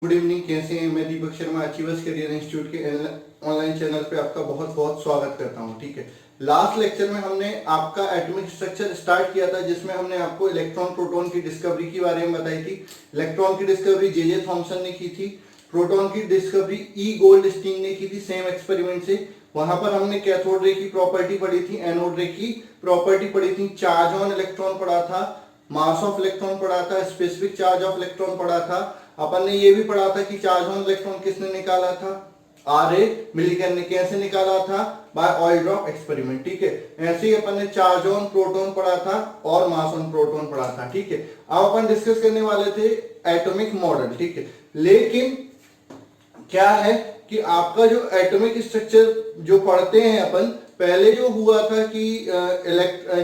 Good evening, कैसे हैं? मैं Deepak Sharma achievers career institute के ऑनलाइन चैनल पे आपका बहुत बहुत स्वागत करता हूं। ठीक है, लास्ट लेक्चर में हमने आपका एटॉमिक स्ट्रक्चर स्टार्ट किया था, जिसमें हमने आपको इलेक्ट्रॉन प्रोटॉन की डिस्कवरी के बारे में बताई थी। इलेक्ट्रॉन की डिस्कवरी जे थॉमसन ने की थी, प्रोटॉन की डिस्कवरी ई गोल्डस्टीन ने की थी सेम एक्सपेरिमेंट से। वहां पर हमने कैथोड रे की प्रॉपर्टी पढ़ी थी, एनोड रे की प्रॉपर्टी पढ़ी थी, चार्ज ऑन इलेक्ट्रॉन पढ़ा था, मास ऑफ इलेक्ट्रॉन पढ़ा था, स्पेसिफिक चार्ज ऑफ इलेक्ट्रॉन पढ़ा था। अपन ने ये भी पढ़ा था कि चार्ज ऑन इलेक्ट्रॉन किसने निकाला था? आर.ए. मिलिगन ने। कैसे निकाला था? By oil drop experiment. ठीक है, ऐसे ही अपन ने चार्ज ऑन प्रोटॉन पढ़ा था और मास ऑन प्रोटॉन पढ़ा था। ठीक है, अब अपन डिस्कस करने वाले थे एटॉमिक मॉडल। ठीक है, लेकिन क्या है कि आपका जो एटॉमिक स्ट्रक्चर जो पढ़ते हैं अपन, पहले जो हुआ था कि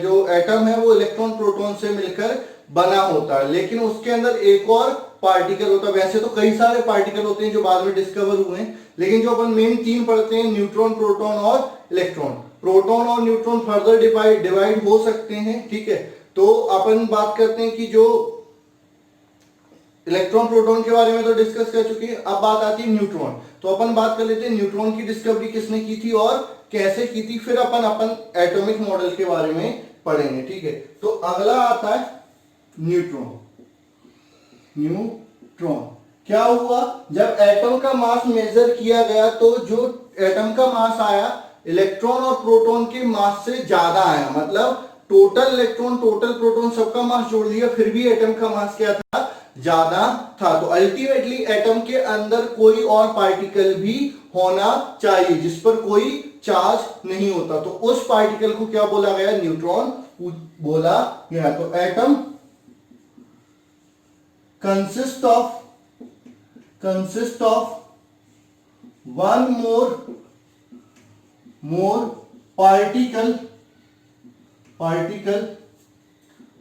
जो एटम है वो इलेक्ट्रॉन प्रोटॉन से मिलकर बना होता है, लेकिन उसके अंदर एक और पार्टिकल होता है। वैसे तो कई सारे पार्टिकल होते हैं जो बाद में डिस्कवर हुए हैं, लेकिन जो अपन मेन तीन पढ़ते हैं, न्यूट्रॉन, प्रोटॉन और इलेक्ट्रॉन। प्रोटॉन और न्यूट्रॉन फर्दर डिवाइड हो सकते हैं। ठीक है, तो अपन बात करते हैं कि जो इलेक्ट्रॉन प्रोटॉन के बारे में तो डिस्कस कर चुके हैं, अब बात आती है न्यूट्रॉन। तो अपन बात कर लेते हैं न्यूट्रॉन की डिस्कवरी किसने की थी और कैसे की थी, फिर अपन एटॉमिक मॉडल के बारे में पढ़ेंगे। ठीक है, तो अगला आता है न्यूट्रॉन। न्यूट्रॉन क्या हुआ? जब एटम का मास मेजर किया गया तो जो एटम का मास आया इलेक्ट्रॉन और प्रोटॉन के मास से ज्यादा आया। मतलब टोटल इलेक्ट्रॉन टोटल प्रोटॉन सबका मास जोड़ दिया, फिर भी एटम का मास क्या था? ज्यादा था। तो अल्टीमेटली एटम के अंदर कोई और पार्टिकल भी होना चाहिए जिस पर कोई चार्ज नहीं होता, तो उस पार्टिकल को क्या बोला गया? न्यूट्रॉन बोला गया। तो atom consist of one more particle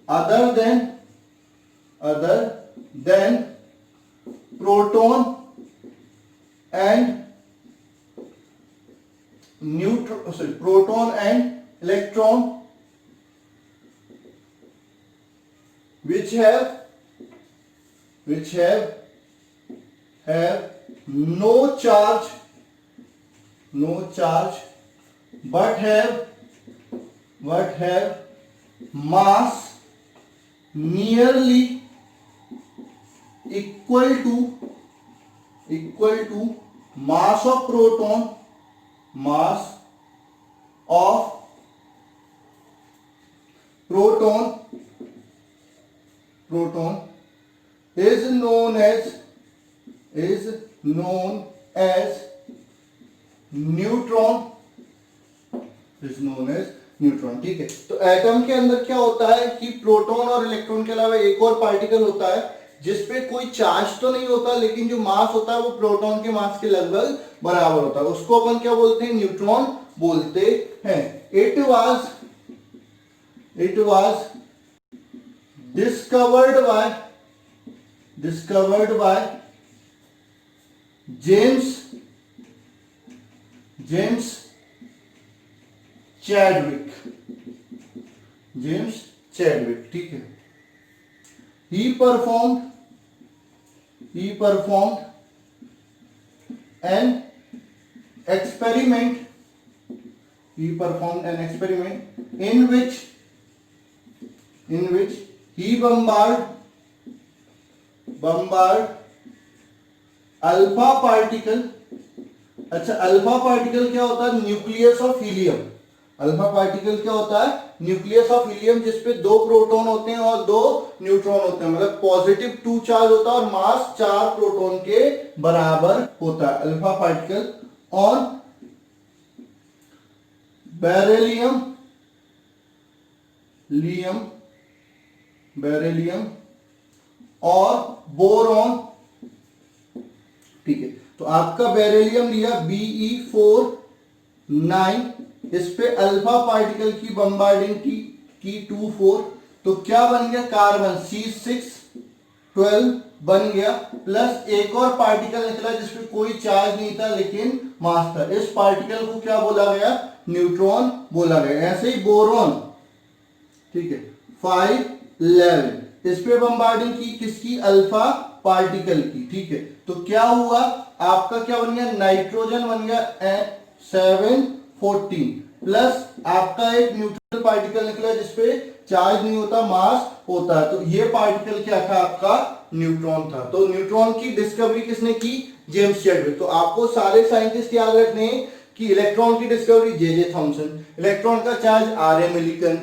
other than proton and proton and electron, which have no charge but have mass nearly equal to mass of proton is known as neutron. ठीक है, तो atom के अंदर क्या होता है कि proton और इलेक्ट्रॉन के अलावा एक और पार्टिकल होता है जिसपे कोई चार्ज तो नहीं होता, लेकिन जो मास होता है वो प्रोटॉन के मास के लगभग बराबर होता है। उसको अपन क्या बोलते हैं? न्यूट्रॉन बोलते हैं। It was discovered by James Chadwick। ठीक है, he performed an experiment in which he bombard alpha particle. अच्छा, अल्फा पार्टिकल क्या होता है? Nucleus of helium. Alpha particle क्या होता है? न्यूक्लियस ऑफ हीलियम, जिसपे 2 प्रोटॉन होते हैं और 2 न्यूट्रॉन होते हैं। मतलब पॉजिटिव 2 चार्ज होता है और मास 4 प्रोटॉन के बराबर होता है। अल्फा पार्टिकल ऑन बेरिलियम और बोरॉन। ठीक है, तो आपका बेरिलियम लिया Be4 9, इस पे अल्फा पार्टिकल की बम्बार्डिंग की 2 4, तो क्या बन गया? कार्बन C6 12 बन गया, प्लस एक और पार्टिकल निकला जिसपे कोई चार्ज नहीं था लेकिन मास था। इस पार्टिकल को क्या बोला गया? न्यूट्रॉन बोला गया। ऐसे ही बोरॉन, ठीक है, 5 11, इस पे बम्बार्डिंग की किसकी? अल्फा पार्टिकल की, ठीक है। तो क्या हुआ, आपका क्या बन गया, नाइट्रोजन बन गया 714 प्लस आपका एक न्यूट्रल पार्टिकल निकला जिसपे चार्ज नहीं होता, मास होता है। तो ये पार्टिकल क्या था, आपका न्यूट्रॉन था। तो न्यूट्रॉन की डिस्कवरी किसने की, जेम्स चैडविक। तो आपको सारे साइंटिस्ट याद रखने हैं कि इलेक्ट्रॉन की डिस्कवरी जे थॉमसन, इलेक्ट्रॉन का चार्ज आर मिलिकन,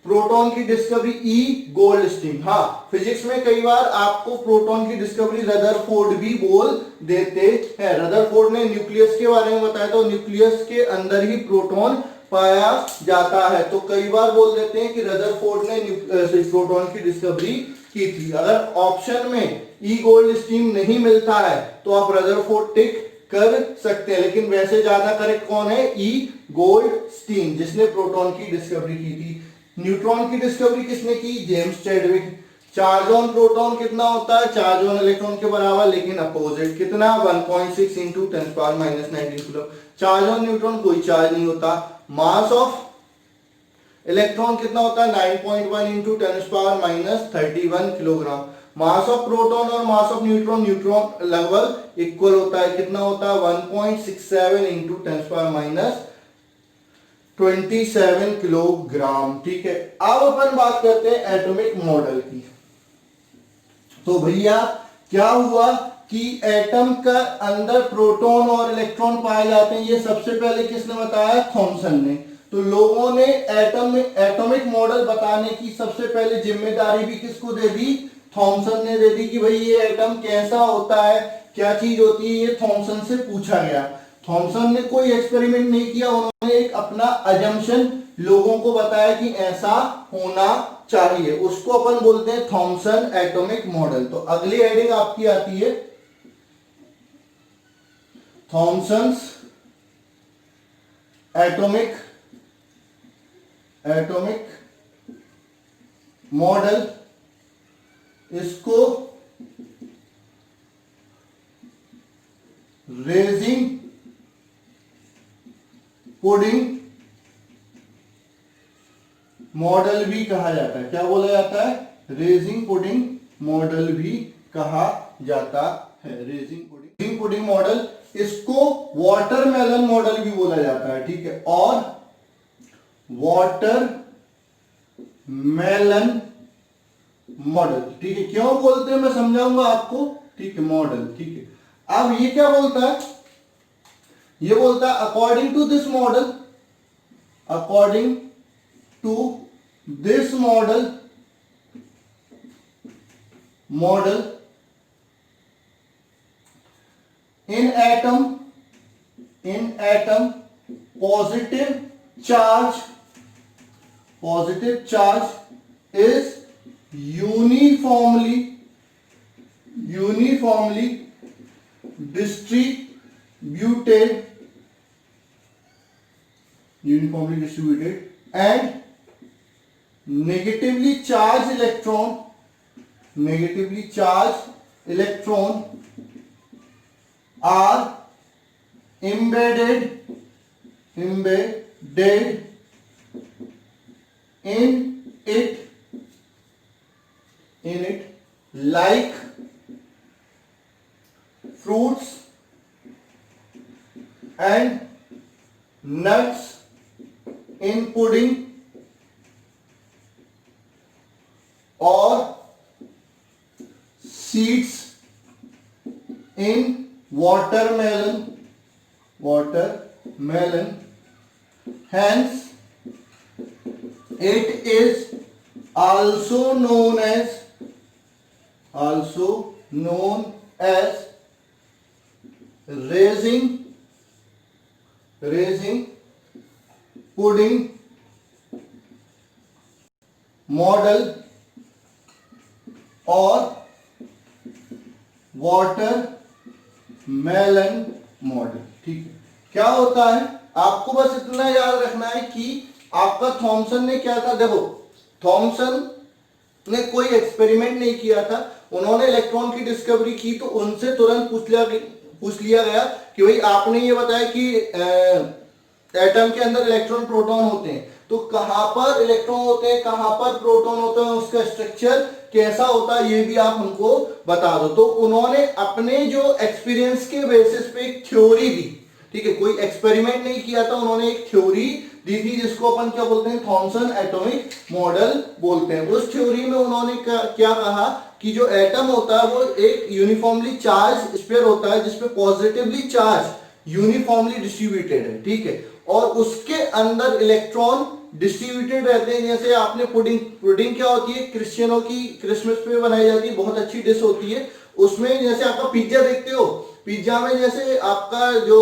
प्रोटॉन की डिस्कवरी ई गोल्डस्टीन। हाँ, फिजिक्स में कई बार आपको प्रोटॉन की डिस्कवरी रदरफोर्ड भी बोल देते हैं। रदरफोर्ड ने न्यूक्लियस के बारे में बताया, तो न्यूक्लियस के अंदर ही प्रोटॉन पाया जाता है। तो कई बार बोल देते हैं कि रदरफोर्ड ने प्रोटॉन की डिस्कवरी की थी। अगर ऑप्शन में ई गोल्डस्टीन नहीं मिलता है तो आप रदरफोर्ड टिक कर सकते हैं, लेकिन वैसे ज्यादा करेक्ट कौन है, ई गोल्डस्टीन, जिसने प्रोटॉन की डिस्कवरी की थी। न्यूट्रॉन की डिस्कवरी किसने की, James Chadwick. Charge on proton कितना होता है, चार्ज ऑन इलेक्ट्रॉन के बराबर, लेकिन अपोजिट कितना, 1.6 into 10⁻⁻19 coulomb. Charge on neutron कोई चार्ज नहीं होता। मास ऑफ इलेक्ट्रॉन कितना होता है, 9.1 into 10⁻31 kilogram. Mass of proton और मास ऑफ न्यूट्रॉन, न्यूट्रॉन लगभग इक्वल होता है, कितना होता है, 1.67 इंटू 10⁻27 किलोग्राम, ठीक है। अब अपन बात करते हैं एटॉमिक मॉडल की। तो भैया क्या हुआ कि एटम का अंदर प्रोटॉन और इलेक्ट्रॉन पाए जाते हैं, ये सबसे पहले किसने बताया, थॉमसन ने। तो लोगों ने एटम में एटॉमिक मॉडल बताने की सबसे पहले जिम्मेदारी भी किसको दे दी, थॉमसन ने दे दी कि भाई ये एटम कैसा होता है, क्या चीज होती है, ये थॉमसन से पूछा गया। थॉमसन ने कोई एक्सपेरिमेंट नहीं किया, उन्होंने एक अपना अजम्पशन लोगों को बताया कि ऐसा होना चाहिए, उसको अपन बोलते हैं थॉमसन एटॉमिक मॉडल। तो अगली हेडिंग आपकी आती है थॉमसन्स एटॉमिक मॉडल। इसको रेजिंग पुडिंग मॉडल भी कहा जाता है। क्या बोला जाता है, रेजिंग पुडिंग मॉडल भी कहा जाता है। रेजिंग पुडिंग मॉडल, इसको वाटरमेलन मॉडल भी बोला जाता है, ठीक है। और वाटरमेलन मॉडल, ठीक है। क्यों बोलते हैं मैं समझाऊंगा आपको, ठीक है, मॉडल, ठीक है। अब ये क्या बोलता है, ये बोलता है according to this model, according to this model in atom positive charge is uniformly distributed and negatively charged electron are embedded in it like fruits and nuts in pudding or seeds in watermelon. Hence it is also known as raising pudding model और watermelon model, ठीक है। क्या होता है, आपको बस इतना याद रखना है कि आपका थॉमसन ने क्या था, देखो थॉमसन ने कोई एक्सपेरिमेंट नहीं किया था, उन्होंने इलेक्ट्रॉन की डिस्कवरी की, तो उनसे तुरंत पूछ लिया गया कि भाई आपने ये बताया कि एटम के अंदर इलेक्ट्रॉन प्रोटॉन होते हैं, तो कहां पर इलेक्ट्रॉन होते हैं, कहां पर प्रोटॉन होते हैं, उसका स्ट्रक्चर कैसा होता है ये भी आप हमको बता दो। तो उन्होंने अपने जो एक्सपीरियंस के बेसिस पे एक थ्योरी दी, ठीक है, कोई एक्सपेरिमेंट नहीं किया था, उन्होंने एक थ्योरी दी थी जिसको अपन क्या बोलते हैं, थॉमसन एटॉमिक मॉडल बोलते हैं। उस थ्योरी में उन्होंने क्या कहा कि जो एटम होता है वो एक यूनिफॉर्मली चार्ज स्फीयर होता है जिसपे पॉजिटिवली चार्ज यूनिफॉर्मली डिस्ट्रीब्यूटेड है, ठीक है, और उसके अंदर इलेक्ट्रॉन डिस्ट्रीब्यूटेड रहते हैं। जैसे आपने पुडिंग, पुडिंग क्या होती है, क्रिश्चियनों की क्रिसमस पे बनाई जाती है, बहुत अच्छी डिश होती है। उसमें जैसे आपका पिज्जा देखते हो, पिज्जा में जैसे आपका जो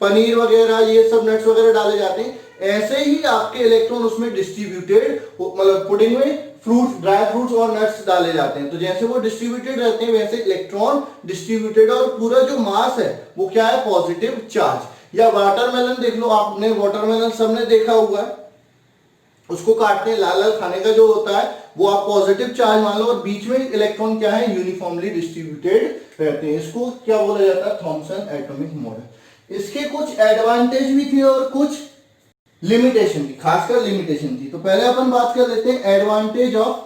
पनीर वगैरह ये सब नट्स वगैरह डाले जाते हैं, ऐसे ही आपके इलेक्ट्रॉन उसमें डिस्ट्रीब्यूटेड, मतलब पुडिंग में फ्रूट्स, ड्राई फ्रूट्स और नट्स डाले जाते हैं, तो जैसे वो डिस्ट्रीब्यूटेड रहते हैं वैसे इलेक्ट्रॉन डिस्ट्रीब्यूटेड, और पूरा जो मास है वो क्या है, पॉजिटिव चार्ज। या वाटरमेलन देख लो, आपने वाटरमेलन सबने देखा हुआ है, उसको काटते हैं, लाल लाल खाने का जो होता है वो आप पॉजिटिव चार्ज मान लो, और बीच में इलेक्ट्रॉन क्या है, यूनिफॉर्मली डिस्ट्रीब्यूटेड रहते हैं। इसको क्या बोला जाता है, थॉमसन एटॉमिक मॉडल। इसके कुछ एडवांटेज भी थे और कुछ लिमिटेशन थी, खासकर लिमिटेशन थी। तो पहले अपन बात कर लेते हैं advantage of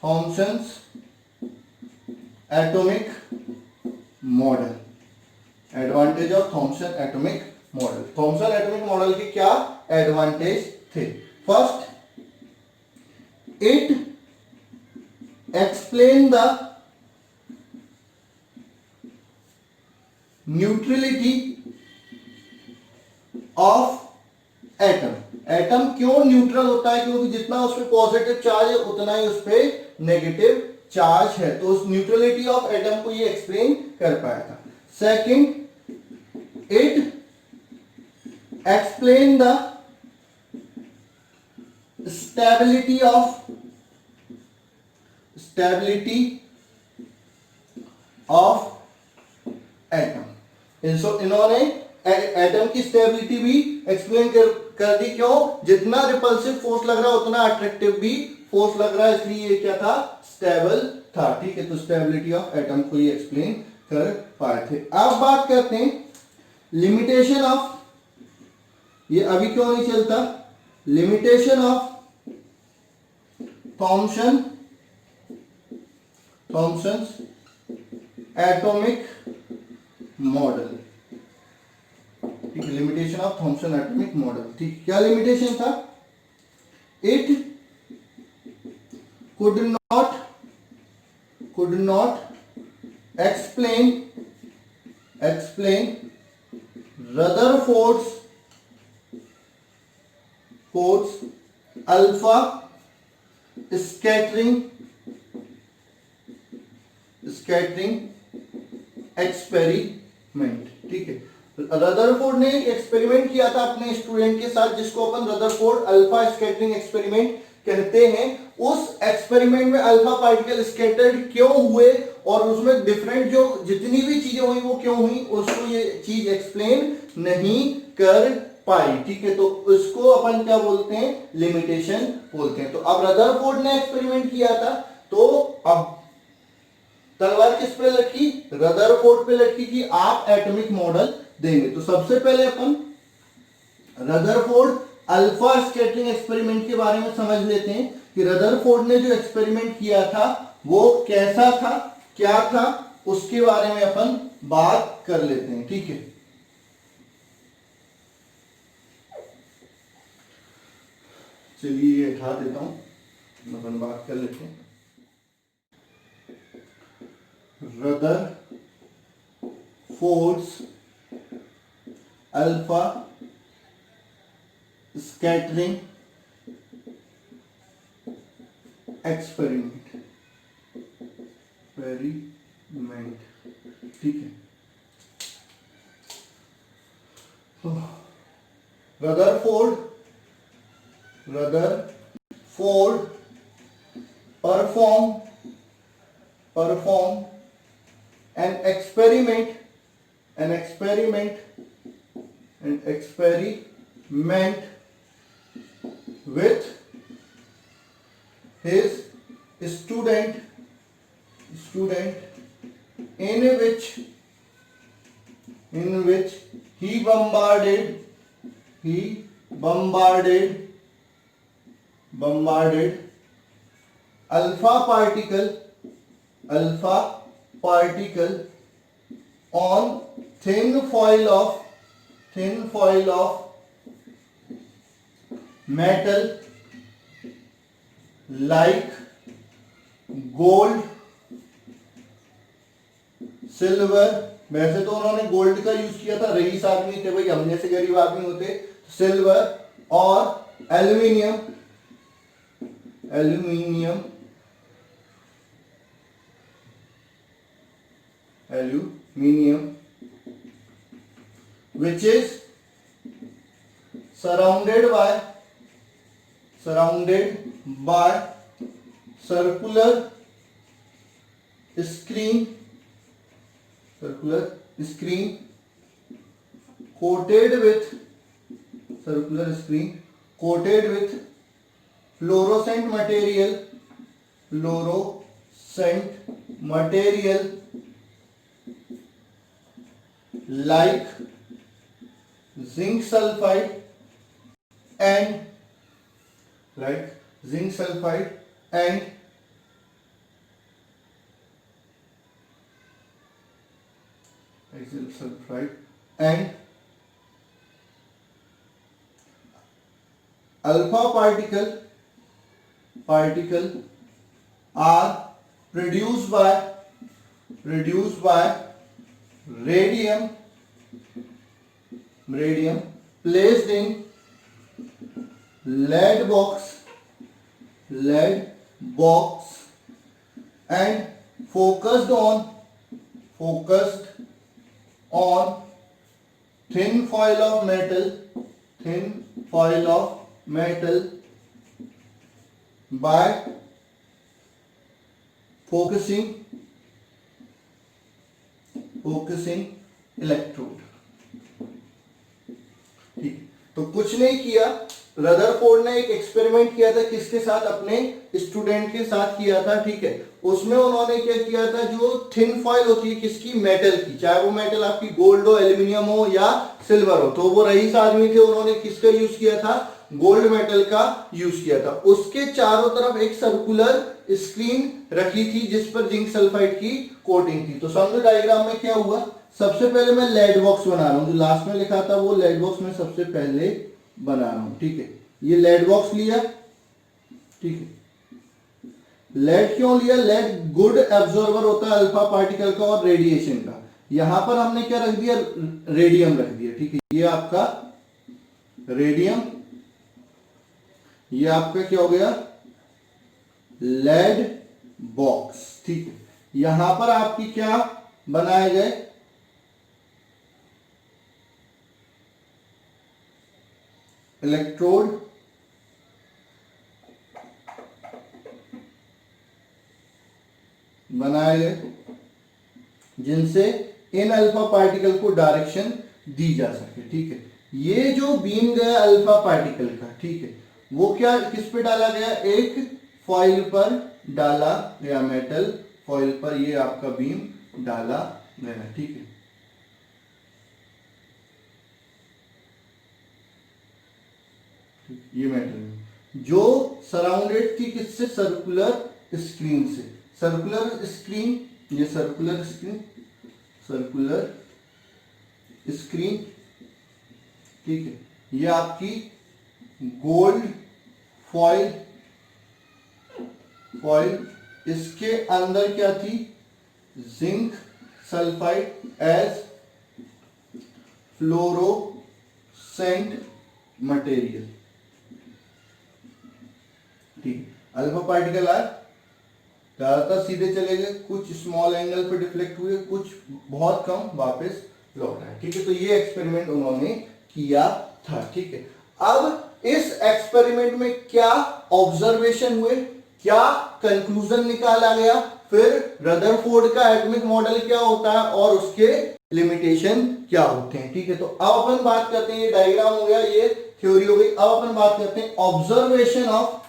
Thomson's atomic model. Advantage of Thomson atomic model, Thomson atomic model के क्या एडवांटेज थे। First, it explain the neutrality of atom. Atom क्यों न्यूट्रल होता है, क्योंकि जितना उसपे पॉजिटिव चार्ज है उतना ही उसपे नेगेटिव चार्ज है, तो उस न्यूट्रलिटी ऑफ एटम को ये एक्सप्लेन कर पाया था। Second, it explain the stability of atom. इन्होंने एटम की स्टेबिलिटी भी एक्सप्लेन कर दी। क्यों, जितना रिपल्सिव फोर्स लग रहा है उतना अट्रैक्टिव भी फोर्स लग रहा है, इसलिए ये क्या था, स्टेबल था, ठीक है। तो स्टेबिलिटी ऑफ एटम को ये एक्सप्लेन कर पाए थे। अब बात करते हैं लिमिटेशन ऑफ, ये अभी क्यों नहीं चलता, limitation of Thomson's atomic model, ठीक है, limitation of Thomson atomic model, ठीक। क्या लिमिटेशन था, it could not explain Rutherford's alpha scattering experiment, ठीक है। रदरफोर्ड ने एक एक्सपेरिमेंट किया था अपने स्टूडेंट के साथ जिसको अपन रदरफोर्ड अल्फा स्कैटरिंग एक्सपेरिमेंट कहते हैं। उस एक्सपेरिमेंट में अल्फा पार्टिकल स्कैटर्ड क्यों हुए और उसमें डिफरेंट जो जितनी भी चीजें हुई वो क्यों हुई, उसको ये चीज एक्सप्लेन नहीं कर पाई, ठीक है। तो उसको अपन क्या बोलते हैं, लिमिटेशन बोलते हैं। तो अब रदरफोर्ड ने एक्सपेरिमेंट किया था, तो अब तलवार किस पे लटकी, रदरफोर्ड पे लटकी कि आप एटॉमिक मॉडल देंगे। तो सबसे पहले अपन रदरफोर्ड अल्फा स्कैटरिंग एक्सपेरिमेंट के बारे में समझ लेते हैं कि रदरफोर्ड ने जो एक्सपेरिमेंट किया था वो कैसा था, क्या था, उसके बारे में अपन बात कर लेते हैं, ठीक है। चलिए ये हटा देता हूं, अपन बात कर लेते हैं। रदरफोर्ड्स अल्फा स्कैटरिंग एक्सपेरिमेंट, ठीक है। Rutherford perform an experiment with his student in which he bombarded bombarded alpha particle on thin foil of metal like gold, silver, वैसे तो उन्होंने गोल्ड का यूज किया था, रईस आदमी थे भाई, हम जैसे गरीब आदमी होते, सिल्वर और aluminium which is surrounded by circular screen coated with fluorescent material like zinc sulfide and alpha particle are produced by radium placed in lead box and focused on thin foil of metal by focusing electrode। ठीक, तो कुछ नहीं किया, Rutherford ने एक experiment किया था, किसके साथ, अपने स्टूडेंट के साथ किया था। ठीक है, उसमें उन्होंने क्या किया था, जो थिन फॉइल होती है किसकी, मेटल की, चाहे वो मेटल आपकी गोल्ड हो, एल्यूमिनियम हो या सिल्वर हो, तो वो रईस आदमी थे, उन्होंने किसका यूज किया था, गोल्ड मेटल का यूज किया था। उसके चारों तरफ एक सर्कुलर स्क्रीन रखी थी जिस पर जिंक सल्फाइड की कोटिंग थी। तो समझो डायग्राम में क्या हुआ, सबसे पहले मैं लेड बॉक्स बना रहा हूं, जो लास्ट में लिखा था वो लेड बॉक्स में सबसे पहले बना रहा हूं। ठीक है, ये लेड बॉक्स लिया। ठीक है, लेड क्यों लिया, लेड गुड एब्जॉर्बर होता है अल्फा पार्टिकल का और रेडिएशन का। यहां पर हमने क्या रख दिया, रेडियम रख दिया। ठीक है, ये आपका रेडियम, ये आपका क्या हो गया, लेड बॉक्स। ठीक है, यहां पर आपकी क्या बनाए गए, इलेक्ट्रोड बनाए गए जिनसे इन अल्फा पार्टिकल को डायरेक्शन दी जा सके। ठीक है, ये जो बीम गया अल्फा पार्टिकल का, ठीक है, वो क्या किस पे डाला गया, एक फॉइल पर डाला गया, मेटल फॉइल पर ये आपका बीम डाला गया। ठीक है, ये मेटल जो सराउंडेड थी किससे, सर्कुलर स्क्रीन से। सर्कुलर स्क्रीन, ये सर्कुलर स्क्रीन। ठीक है, ये आपकी गोल्ड फॉइल, इसके अंदर क्या थी, zinc sulphide as fluorescent material. ठीक, अल्फा पार्टिकल आए, ज्यादातर सीधे चले गए, कुछ स्मॉल एंगल पे डिफ्लेक्ट हुए, कुछ बहुत कम वापस लौट आए। ठीक है, तो ये एक्सपेरिमेंट उन्होंने किया था। ठीक है, अब इस एक्सपेरिमेंट में क्या ऑब्जर्वेशन हुए, क्या कंक्लूजन निकाला गया, फिर रदरफोर्ड का एटॉमिक मॉडल क्या होता है और उसके लिमिटेशन क्या होते हैं। ठीक है, तो अब अपन बात करते हैं, ये डायग्राम हो गया, ये थ्योरी हो गई। अब अपन बात करते हैं observation of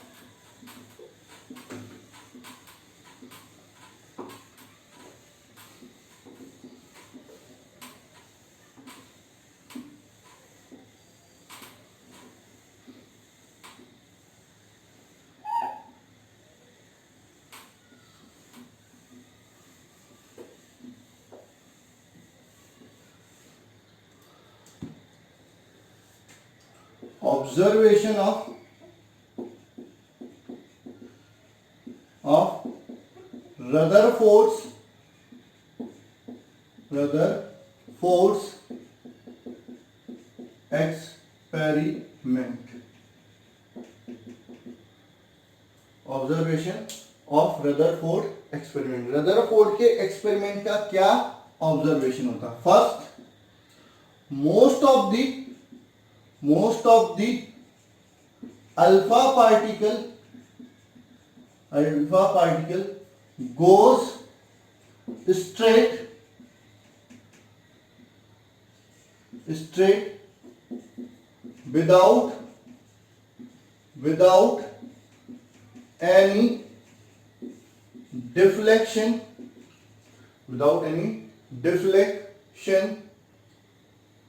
observation of Rutherford's experiment. Observation of Rutherford experiment. Rutherford के एक्सपेरिमेंट का क्या ऑब्जर्वेशन होता है? First, most of the alpha particle goes straight without any deflection,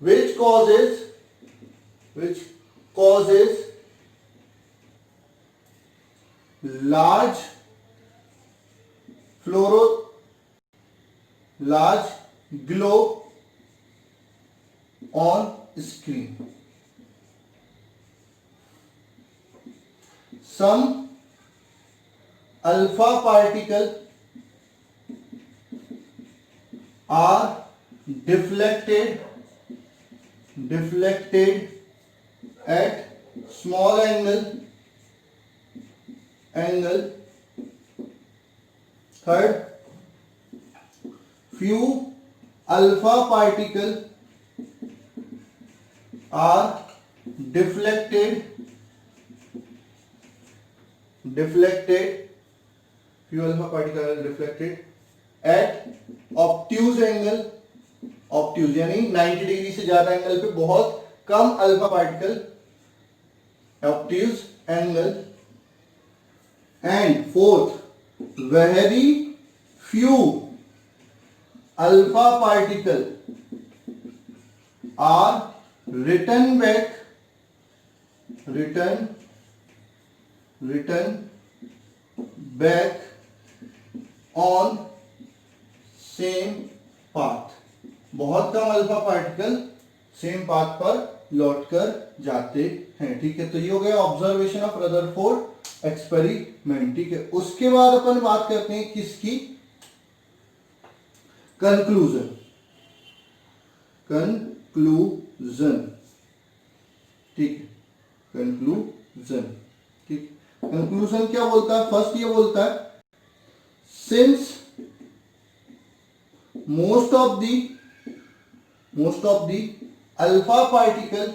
which causes large glow on screen. Some alpha particles are deflected at small angle. Third, few alpha particles are deflected at obtuse angle, यानी 90 degree से ज्यादा angle पे बहुत कम alpha particle, obtuse angle. And fourth, very few alpha particles are return back on same path. बहुत कम alpha particle same path पर लौटकर जाते हैं। ठीक है, तो ये हो गया ऑब्जर्वेशन ऑफ रदरफोर्ड एक्सपेरिमेंट। ठीक है, उसके बाद अपन बात करते हैं किसकी? कंक्लूजन। ठीक है, कंक्लूजन क्या बोलता है? फर्स्ट ये बोलता है, since most of the alpha particle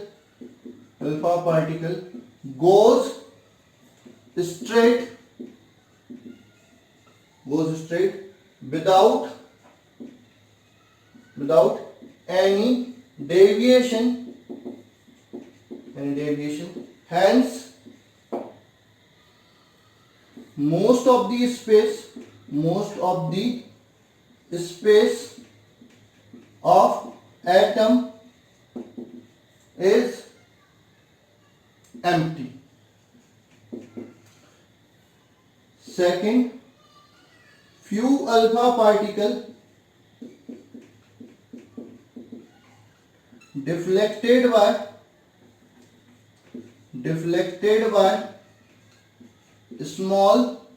goes straight without any deviation, hence most of the space of atom is empty. Second, few alpha particle deflected by small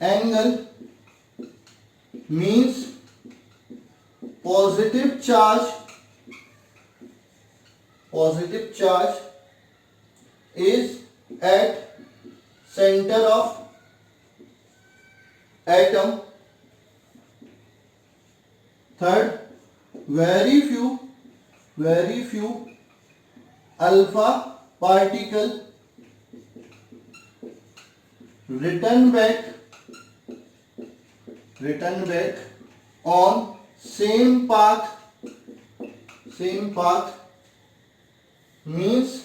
angle means positive charge is at center of atom. Third, very few alpha particle return back on same path means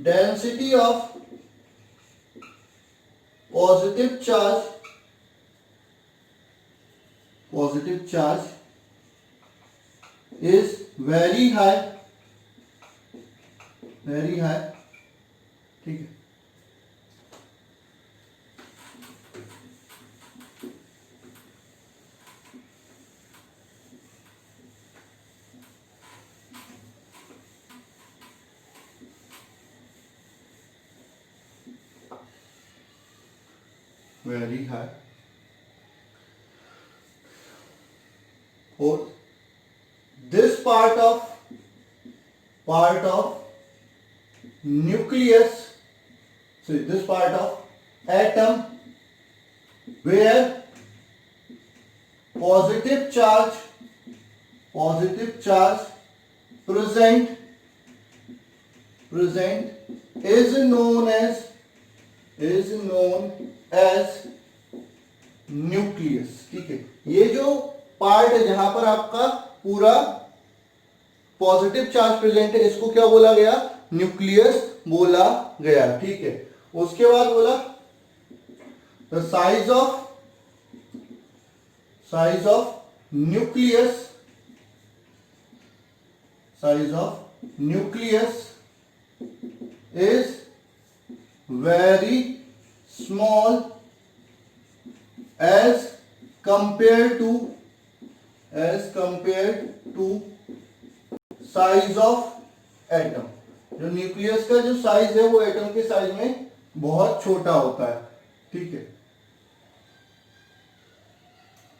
density of positive charge is very high. ठीक है, very high. Fourth, this part of nucleus, so this part of atom where positive charge present is known as nucleus. ठीक है, ये जो part है जहां पर आपका पूरा पॉजिटिव चार्ज प्रेजेंट है, इसको क्या बोला गया? न्यूक्लियस बोला गया। ठीक है, उसके बाद बोला the size of nucleus is very small as compared to size of atom। जो न्यूक्लियस का जो साइज है वो एटम के साइज में बहुत छोटा होता है। ठीक है,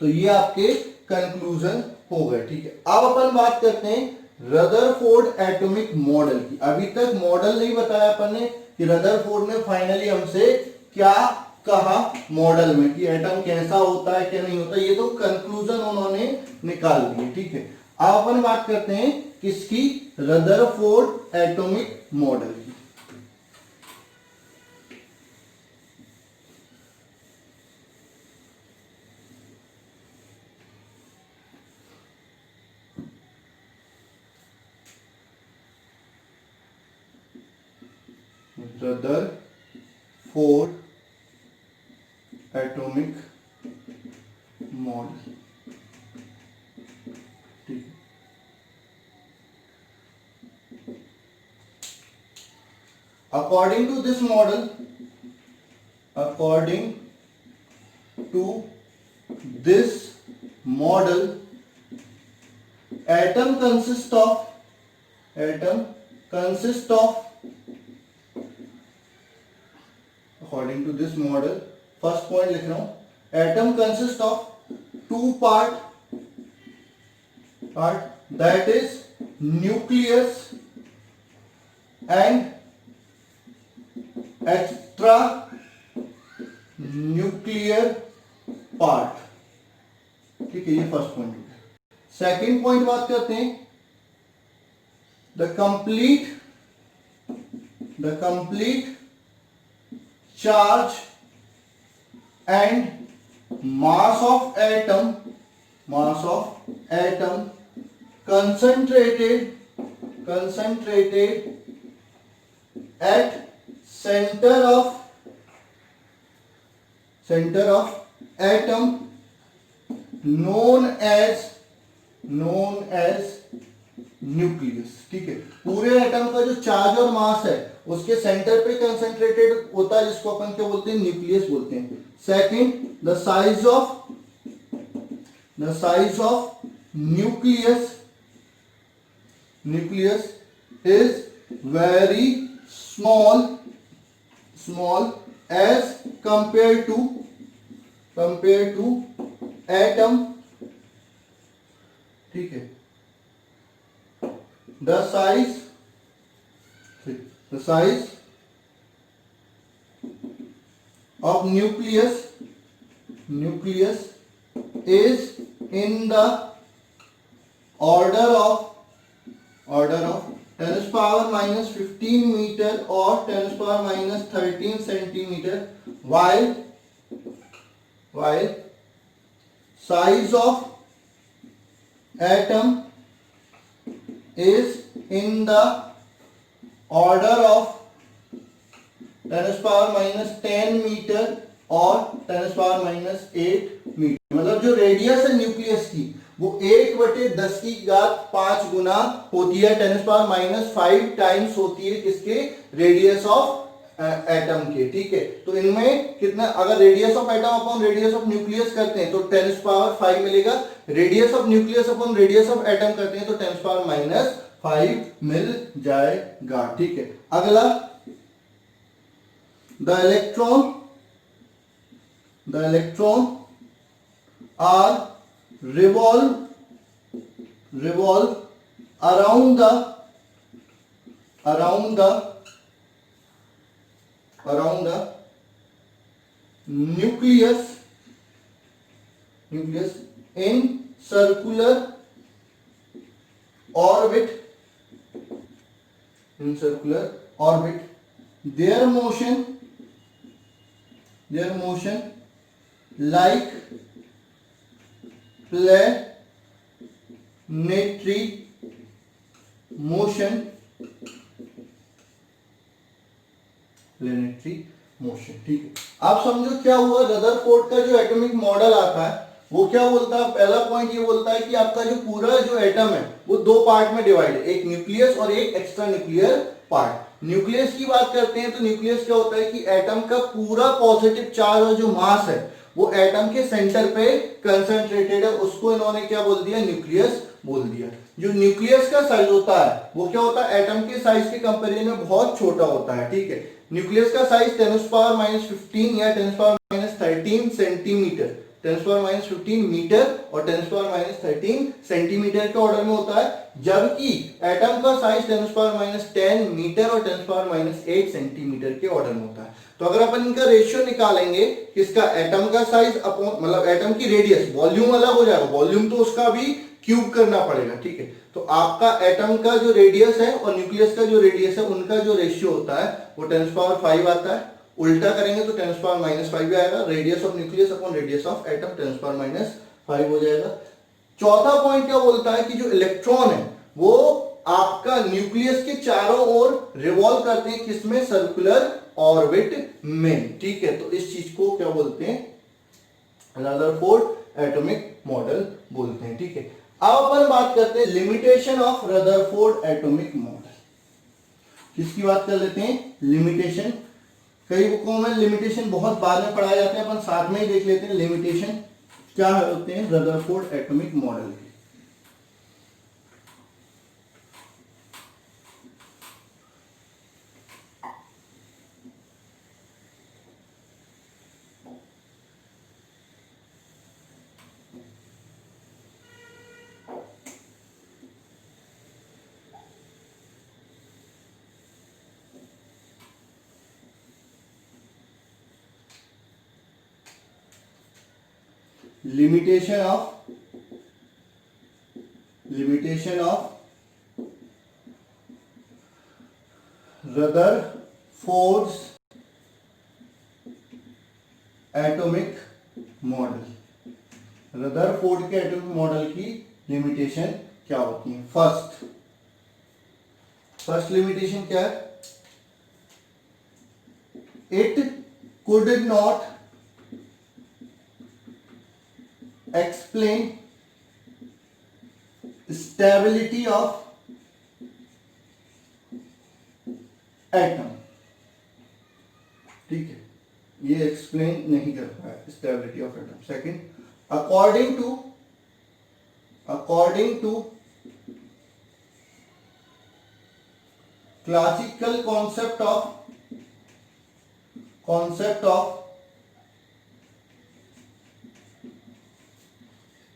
तो ये आपके कंक्लूजन हो गए। ठीक है, अब अपन बात करते हैं रदरफोर्ड एटॉमिक मॉडल की। अभी तक मॉडल नहीं बताया अपन ने कि रदरफोर्ड ने फाइनली हमसे क्या कहा मॉडल में, कि एटम कैसा होता है क्या नहीं होता, ये तो कंक्लूजन उन्होंने निकाल दिए। ठीक है, अब अपन बात करते हैं किसकी? रदरफोर्ड एटॉमिक मॉडल की। Rutherford atomic model. ठीक है, according to this model, atom consists of according to this model, first point लिख रहा हूं, atom consists of two part that is nucleus and extra nuclear part। ठीक है, ये first point हो गया। सेकेंड पॉइंट बात करते हैं the complete charge and mass of atom concentrated at center of atom known as nucleus. ठीक है, पूरे एटम का जो चार्ज और मास है उसके सेंटर पे कंसंट्रेटेड होता है, जिसको अपन क्या बोलते हैं? न्यूक्लियस बोलते हैं। Second, the size of nucleus is very small as compare to atom. ठीक है, the size of nucleus is in the order of 10 power minus 15 meter or 10 power minus 13 centimeter, while size of atom is in the order of 10 power minus 10 meter और 10 power minus 8 metre. मतलब जो radius है nucleus की वो 1/10⁵ गुना होती है, 10 power minus 5 times होती है किसके? रेडियस ऑफ एटम के। ठीक है, तो इनमें कितना, अगर radius of atom upon radius of nucleus करते हैं तो 10 पावर 5 मिलेगा, radius of nucleus upon radius of atom करते हैं तो 10 पावर माइनस 5 मिल जाएगा। ठीक है, अगला the the electron are revolve around the nucleus in circular orbit their motion like planetary motion ठीक है। आप समझो क्या हुआ, रदरफोर्ड का जो एटॉमिक मॉडल आता है वो क्या बोलता है, पहला पॉइंट ये बोलता है कि आपका जो पूरा जो एटम है वो दो पार्ट में डिवाइड है, एक न्यूक्लियस और एक एक्स्ट्रा न्यूक्लियर पार्ट। न्यूक्लियस की बात करते हैं तो न्यूक्लियस क्या होता है कि एटम का पूरा पॉजिटिव चार्ज और जो मास है वो एटम के सेंटर पे कंसंट्रेटेड है, उसको इन्होंने क्या बोल दिया, न्यूक्लियस बोल दिया। जो न्यूक्लियस का साइज होता है वो क्या होता है, एटम के साइज के कंपैरिजन में बहुत छोटा होता है, ठीक है। न्यूक्लियस का साइज 10⁻⁻15 या 10⁻⁻13 सेंटीमीटर, 10⁻⁻15 मीटर और 10⁻⁻13 सेंटीमीटर के ऑर्डर में होता है, जबकि एटम का साइज 10⁻⁻10 मीटर और 10⁻⁸ सेंटीमीटर के ऑर्डर में होता है। तो अगर अपन इनका रेशियो निकालेंगे किसका, एटम का साइज अपॉन मतलब एटम की रेडियस, वॉल्यूम अलग हो जाएगा, वॉल्यूम तो उसका भी क्यूब करना पड़ेगा, ठीक है। तो आपका एटम का जो रेडियस है और न्यूक्लियस का जो रेडियस है उनका जो रेशियो होता है वो 10⁻5 आता है। उल्टा करेंगे तो 10⁻⁻5 आएगा, radius of nucleus upon radius of atom 10⁻⁻5 हो जाएगा। चौथा पॉइंट क्या बोलता है कि जो इलेक्ट्रॉन है वो आपका न्यूक्लियस के चारों ओर रिवॉल्व करते हैं, किसमें, सर्कुलर ऑर्बिट में, ठीक है। तो इस चीज को क्या बोलते हैं, रदरफोर्ड एटॉमिक मॉडल बोलते हैं, ठीक है। अब अपन बात करते हैं limitation of Rutherford atomic model. किसकी बात कर लेते हैं, लिमिटेशन। कई बुकों में लिमिटेशन बहुत बाद में पढ़ाए जाते हैं, अपन साथ में ही देख लेते हैं लिमिटेशन क्या होते हैं रदरफोर्ड एटॉमिक मॉडल के। limitation of Rutherford's atomic model. Rutherford के एटॉमिक मॉडल की लिमिटेशन क्या होती है। फर्स्ट लिमिटेशन क्या है, it could not explain stability of atom, ठीक है, ये एक्सप्लेन नहीं कर पाया stability of atom. Second, according to classical concept of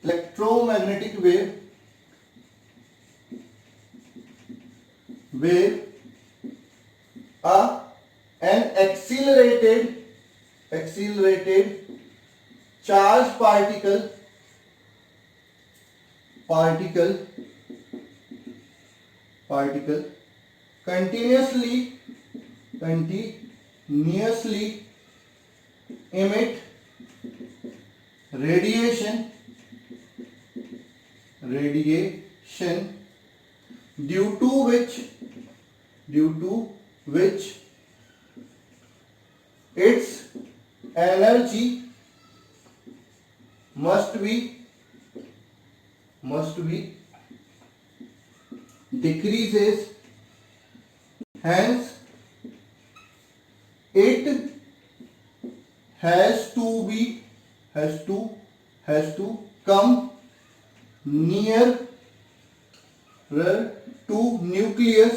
electromagnetic wave an accelerated charged particle continuously emit radiation due to which its energy must be decreases, hence it has to come nearer to nucleus,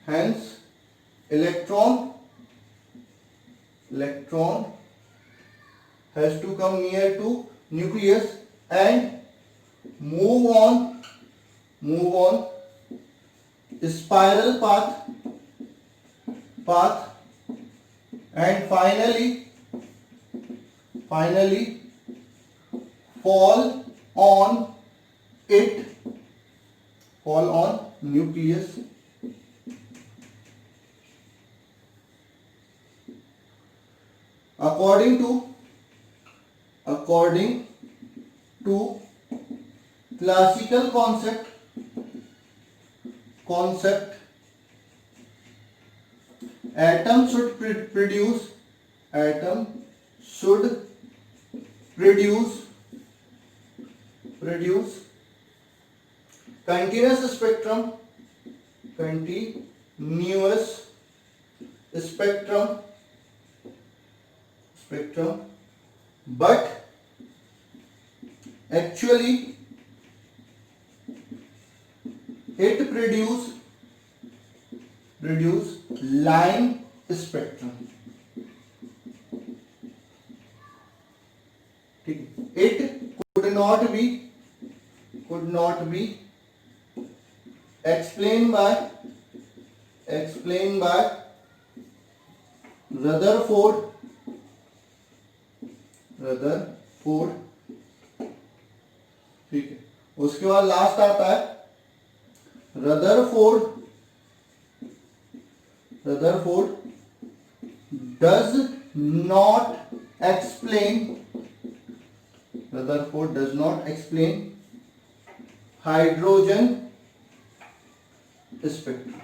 hence electron has to come near to nucleus and move on spiral path and finally fall on nucleus. According to classical concept, atom should produce continuous spectrum, but actually it produce line spectrum. ठीक, it could not be explained by Rutherford. ठीक है, उसके बाद last आता है Rutherford does not explain hydrogen spectrum.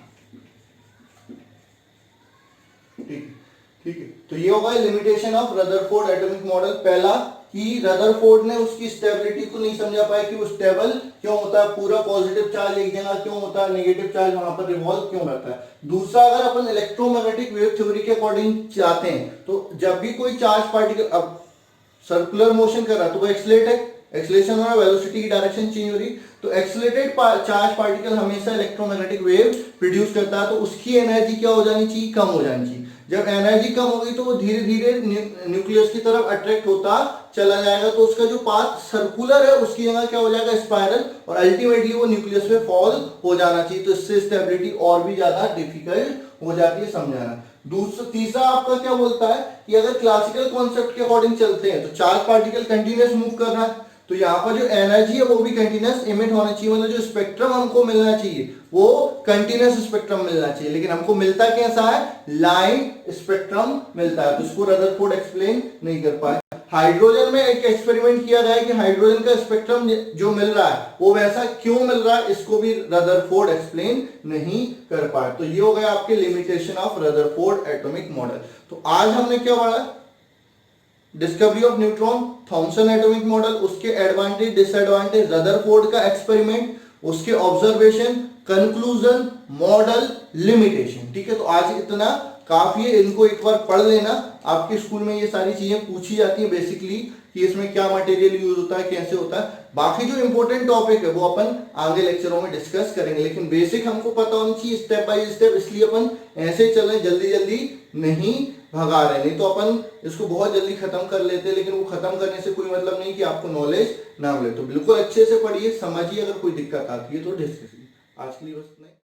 ठीक है, तो ये होगा limitation of Rutherford atomic model. पहला कि रदरफोर्ड ने उसकी स्टेबिलिटी को नहीं समझा पाया कि वो स्टेबल क्यों होता है, पूरा पॉजिटिव चार्ज एक जगह क्यों होता है, नेगेटिव चार्ज वहां पर रिवॉल्व क्यों करता है। दूसरा, अगर अपन इलेक्ट्रोमैग्नेटिक वेव थ्योरी के अकॉर्डिंग चाहते हैं तो जब भी कोई चार्ज पार्टिकल अब सर्कुलर मोशन कर रहा है तो वो एक्सलेट है, एक्सलेशन हो रहा है, वेलोसिटी की डायरेक्शन चेंज हो रही, तो एक्सलेटेड चार्ज पार्टिकल हमेशा इलेक्ट्रोमैग्नेटिक वेव प्रोड्यूस करता है, तो उसकी एनर्जी क्या हो जानी चाहिए, कम हो जानी चाहिए। जब एनर्जी कम होगी तो वो धीरे धीरे न्यूक्लियस की तरफ अट्रैक्ट होता चला जाएगा, तो उसका जो पाथ सर्कुलर है उसकी जगह क्या हो जाएगा, स्पाइरल, और अल्टीमेटली वो न्यूक्लियस पे फॉल हो जाना चाहिए। तो इससे स्टेबिलिटी और भी ज्यादा डिफिकल्ट हो जाती है समझाना। तीसरा आपका क्या बोलता है कि अगर क्लासिकल कॉन्सेप्ट के अकॉर्डिंग चलते हैं तो चार्ज पार्टिकल कंटिन्यूअस मूव कर रहा है, तो यहाँ पर जो एनर्जी है वो भी कंटिन्यूअस इमिट होना चाहिए, मतलब जो स्पेक्ट्रम हमको मिलना चाहिए वो कंटिन्यूअस स्पेक्ट्रम मिलना चाहिए, लेकिन हमको मिलता कैसा है, लाइन स्पेक्ट्रम मिलता है, तो इसको रदरफोर्ड एक्सप्लेन नहीं कर पाए। हाइड्रोजन में एक एक्सपेरिमेंट किया गया है कि हाइड्रोजन का स्पेक्ट्रम जो मिल रहा है वो वैसा क्यों मिल रहा है, इसको भी रदरफोर्ड एक्सप्लेन नहीं कर पाए। तो ये हो गया आपके limitation of Rutherford atomic model. तो आज हमने क्या पढ़ा, discovery of neutron, Thomson atomic model, उसके एडवांटेज डिसएडवांटेज, रदरफोर्ड का एक्सपेरिमेंट, उसके ऑब्जर्वेशन, कंक्लूजन, मॉडल, लिमिटेशन। ठीक है, तो आज इतना काफी है, इनको एक बार पढ़ लेना। आपके स्कूल में ये सारी चीजें पूछी जाती हैं बेसिकली कि इसमें क्या मटेरियल यूज होता है, कैसे होता है। बाकी जो इंपॉर्टेंट टॉपिक है वो अपन आगे लेक्चरों में डिस्कस करेंगे, लेकिन बेसिक हमको पता होनी चाहिए स्टेप बाय स्टेप, इसलिए अपन ऐसे चलें, जल्दी जल्दी नहीं भगा रहे, नहीं तो अपन इसको बहुत जल्दी खत्म कर लेते हैं, लेकिन वो खत्म करने से कोई मतलब नहीं कि आपको नॉलेज ना मिले। तो बिल्कुल अच्छे से पढ़िए, समझिए, अगर कोई दिक्कत आती है तो डिस्कस कीजिए। आज के लिए बस नहीं।